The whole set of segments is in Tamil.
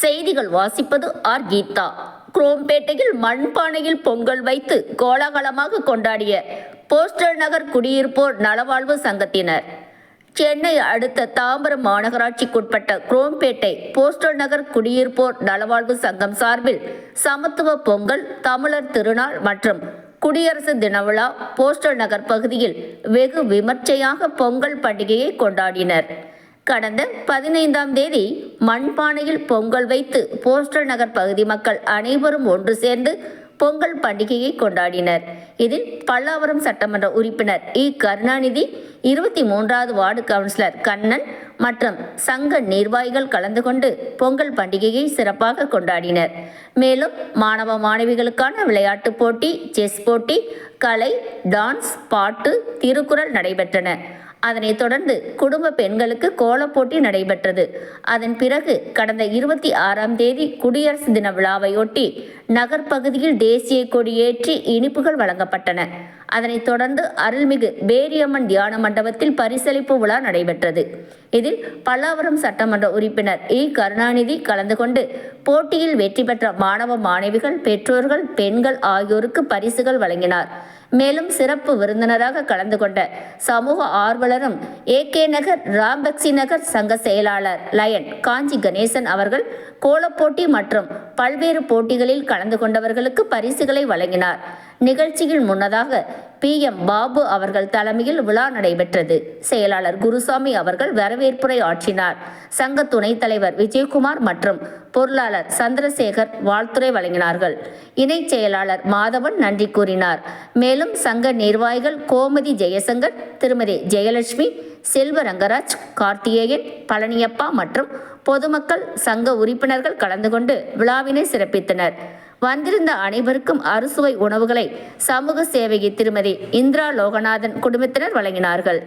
செய்திகள் வாசிப்பது ஆர் கீதா. குரோம்பேட்டையில் மண்பானையில் பொங்கல் வைத்து கோலாகலமாக கொண்டாடிய போஸ்டல் நகர் குடியிருப்போர் நலவாழ்வு சங்கத்தினர். சென்னை அடுத்த தாம்பரம் மாநகராட்சிக்குட்பட்ட குரோம்பேட்டை போஸ்டல் நகர் குடியிருப்போர் நலவாழ்வு சங்கம் சார்பில் சமத்துவ பொங்கல், தமிழர் திருநாள் மற்றும் குடியரசு தின விழா போஸ்டல் நகர் பகுதியில் வெகு விமர்சையாக பொங்கல் பண்டிகையை கொண்டாடினர். கடந்த 15ஆம் தேதி மண்பானையில் பொங்கல் வைத்து போஸ்டல் நகர் பகுதி மக்கள் அனைவரும் ஒன்று சேர்ந்து பொங்கல் பண்டிகையை கொண்டாடினர். இதில் பல்லாவரம் சட்டமன்ற உறுப்பினர் கருணாநிதி, 23வது வார்டு கவுன்சிலர் கண்ணன் மற்றும் சங்க நிர்வாகிகள் கலந்து கொண்டு பொங்கல் பண்டிகையை சிறப்பாக கொண்டாடினர். மேலும் மாணவ மாணவிகளுக்கான விளையாட்டுப் போட்டி, செஸ் போட்டி, கலை, டான்ஸ், பாட்டு, திருக்குறள் நடைபெற்றன. அதனைத் தொடர்ந்து குடும்ப பெண்களுக்கு கோலப் போட்டி நடைபெற்றது. அதன் பிறகு கடந்த 26ஆம் தேதி குடியரசு தின விழாவையொட்டி நகர்ப்பகுதியில் தேசிய கொடியேற்றி இனிப்புகள் வழங்கப்பட்டன. அதனைத் தொடர்ந்து அருள்மிகு பேரியம்மன் தியான மண்டபத்தில் பரிசளிப்பு விழா நடைபெற்றது. இதில் பல்லாவரம் சட்டமன்ற உறுப்பினர் கருணாநிதி கலந்து கொண்டு போட்டியில் வெற்றி பெற்ற மாணவ மாணவிகள், பெற்றோர்கள், பெண்கள் ஆகியோருக்கு பரிசுகள் வழங்கினார். மேலும் சிறப்பு விருந்தினராக கலந்து கொண்ட சமூக ஆர்வலரும் நகர் ராம்பக்சி நகர் சங்க செயலாளர் லயன் காஞ்சி கணேசன் அவர்கள் கோலப்போட்டி மற்றும் பல்வேறு போட்டிகளில் கலந்து கொண்டவர்களுக்கு பரிசுகளை வழங்கினார். நிகழ்ச்சியில் முன்னதாக PM பாபு அவர்கள் தலைமையில் விழா நடைபெற்றது. செயலாளர் குருசாமி அவர்கள் வரவேற்புரை ஆற்றினார். சங்க துணைத் தலைவர் விஜயகுமார் மற்றும் பொருளாளர் சந்திரசேகர் வாழ்த்துரை வழங்கினார்கள். இணை செயலாளர் மாதவன் நன்றி கூறினார். மேலும் சங்க நிர்வாகிகள் கோமதி ஜெயசங்கர், திருமதி ஜெயலட்சுமி, செல்வரங்கராஜ், கார்த்திகேயன், பழனியப்பா மற்றும் பொதுமக்கள், சங்க உறுப்பினர்கள் கலந்து கொண்டு விழாவினை சிறப்பித்தனர். வந்திருந்த அனைவருக்கும் அறுசுவை உணவுகளை சமூக சேவகி திருமதி இந்திரா லோகநாதன் குடும்பத்தினர் வழங்கினார்கள்.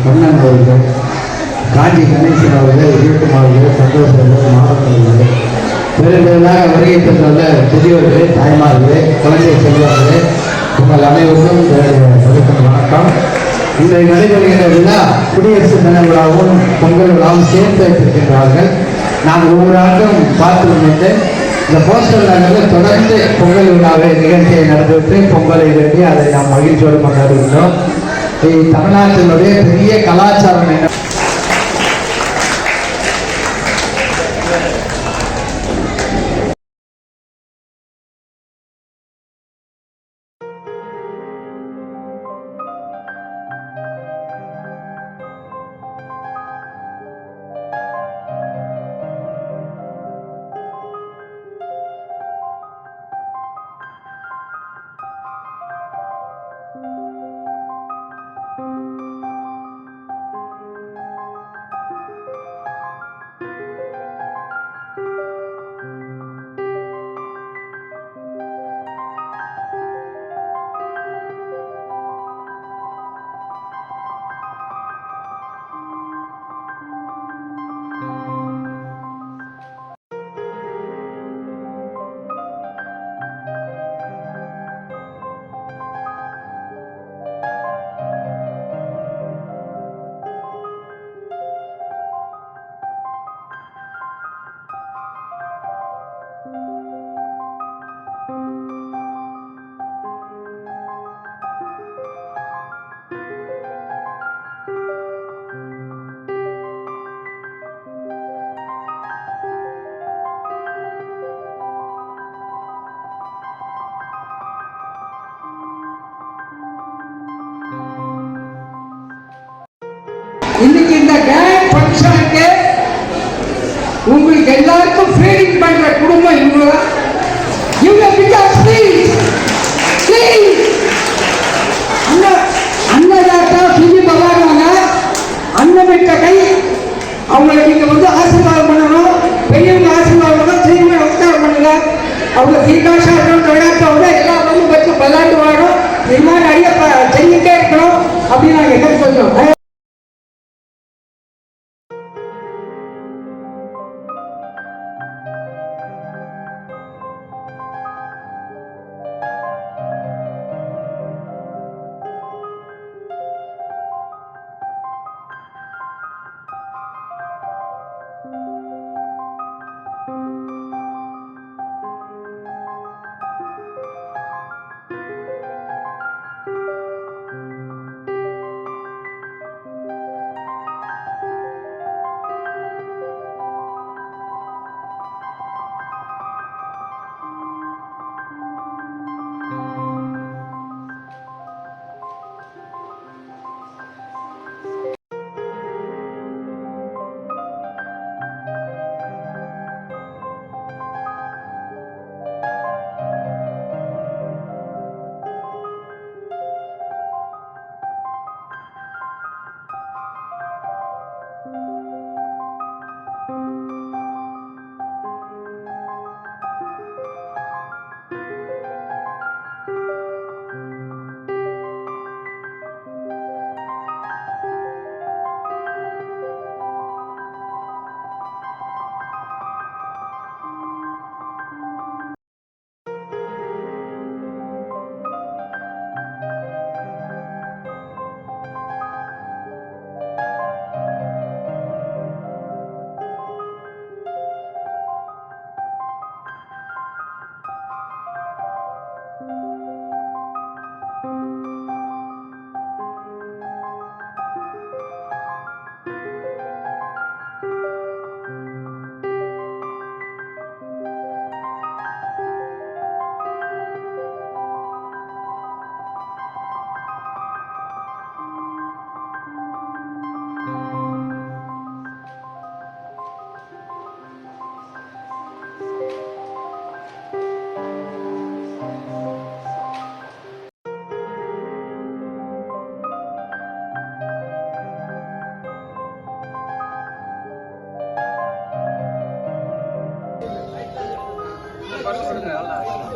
கண்ணன் அவர்கள், காஞ்சி கணேசன் அவர்கள், விஜயகுமார் அவர்கள், சந்தோஷ் அவர்கள், மாவட்டம் அவர்கள், பெருமையாக வருகை தந்துள்ள பெரியவர்களே, தாய்மார்களே, குழந்தை செல்வர்களே, உங்கள் அனைவருக்கும் வணக்கம். இன்றைய நடைபெறுகின்ற விழா குடியரசு தின விழாவும் பொங்கல் விழாவும் சேர்த்து வைத்திருக்கின்றார்கள். நான் ஒவ்வொரு ஆண்டும் பார்த்து கொண்டு இந்த போஸ்டல் நகரில் தொடர்ந்து பொங்கல் விழாவை நிகழ்ச்சியை நடந்துவிட்டு பொங்கலை வேண்டி அதை நாம் மகிழ்ச்சியோடு கொண்டாடுகின்றோம். தமிழ்நாட்டினுடைய பெரிய கலாச்சாரம் என்ன கேங் ஃபங்க்ஷனுக்கு உங்களுக்கு எல்லாருக்கும் ஃபீடிங் பண்ற குடும்பம் இவங்க தான். இவங்க பிகாஸ் ப்ளீஸ் அன்னதாத்தா சுஜி பகவான் அன்னமிட்ட கை அவங்களுக்கு இங்க வந்து ஆசீர்வாதம் பண்ணணும். பெரியவங்க ஆசீர்வாதம் பண்ணணும். சீக்கிரம் நமஸ்காரம் பண்ணுங்க. அவங்க தீர்க்காசா இருக்கணும். விளையாட்டோட எல்லா வந்து வச்சு விளையாட்டு வாழணும். இது மாதிரி நிறைய செஞ்சுட்டே இருக்கணும் அப்படின்னு நாங்கள் என்ன சொல்றோம்.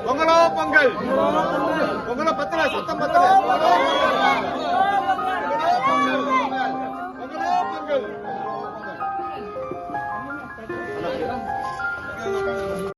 பொங்கலோ பொங்கல் பொங்கலோ பத்திர சத்தம் பத்திர